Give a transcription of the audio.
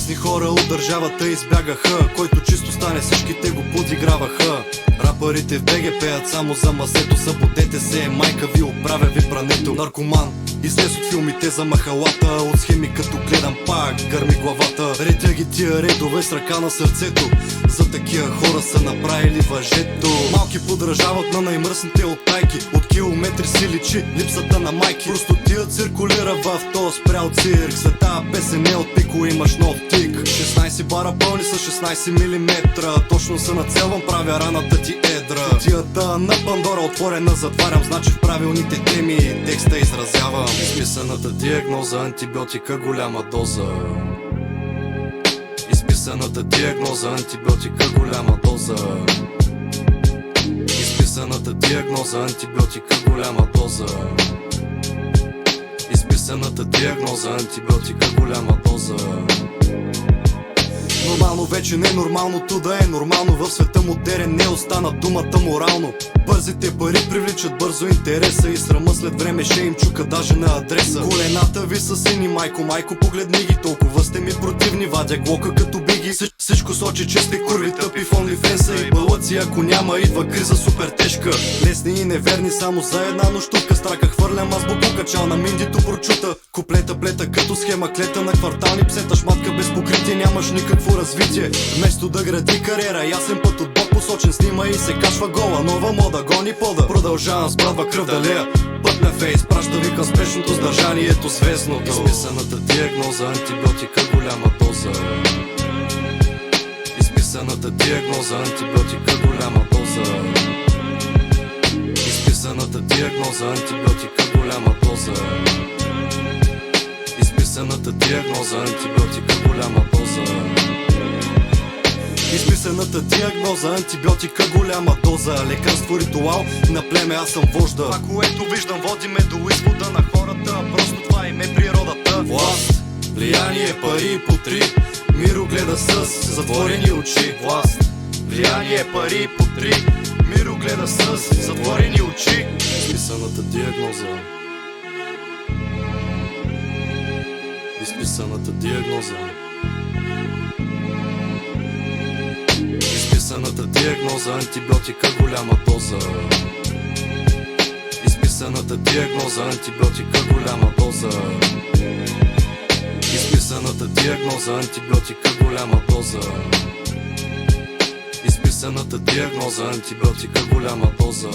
Известни хора от държавата избягаха, който чисто стане всичките го подиграваха. Рапърите в БГ пеят само за масето. Събудете се, майка ви, оправя ви прането. Наркоман, излез от филмите за махалата. От схеми като гледам пак гърми главата. Редя ги тия редове с ръка на сърцето. За такива хора са направили въжето. Малки подражават на най-мръсните оттайки. От километри си личи липсата на майки. Просто тия циркулира в този спрял цирк. Света песен е от пико, имаш нов тик. 16 бара пълни с 16 милиметра. Точно се нацелвам, правя раната ти едра. Кутията на Пандора отворена затварям. Значи в правилните теми текста изразявам. Изписаната диагноза, антибиотика голяма доза. Изписаната диагноза, антибиотика голяма доза. Изписаната диагноза, антибиотика голяма доза. Изписаната диагноза, антибиотика голяма доза. Нормално вече не нормалното да е нормално. В света модерен не остана думата морално. Бързите пари привличат бързо интереса и срама след време ще им чука даже на адреса. Колената ви са сини, майко, майко, погледни ги. Толкова сте ми противни, вадя глока като биги. Всичко сочи, че сте курви, тъпи в OnlyFans и бълъци. Ако няма, идва криза супер тежка. Лесни и неверни само за една нощувка. Страка хвърлям аз бобука, чал на миндито прочута. Куплета плета като схема, клета на квартални псета. Шматка без покритие, нямаш никакво развитие. Вместо да гради кариера, ясен път от Бог посочен. Снима и се качва гола, нова мода, гони пода. Продължавам с брадва кръв да лея. Път на фейс, праща ви към спешното сдържанието свестното. Изписаната диагноза, антибиотика голяма доза. Изписаната диагноза, антибиотика голяма доза. Изписаната диагноза, антибиотика голяма доза. Изписаната диагноза, антибиотика голяма доза. Изписаната диагноза, антибиотика голяма доза. Лекарство ритуал на племе, аз съм вожда. Това, което виждам, води ме до изхода на хората. Просто това им е природата. Власт, влияние, пари по три. Миро гледа с затворени очи. Власт, влияние, пари по три. Миро гледа с затворени очи. Изписаната диагноза. Изписаната диагноза. Изписаната диагноза, антибиотика голяма доза. Изписаната диагноза, антибиотика голяма доза. Изписаната диагноза, антибиотика голяма доза. Изписаната диагноза, антибиотика голяма доза.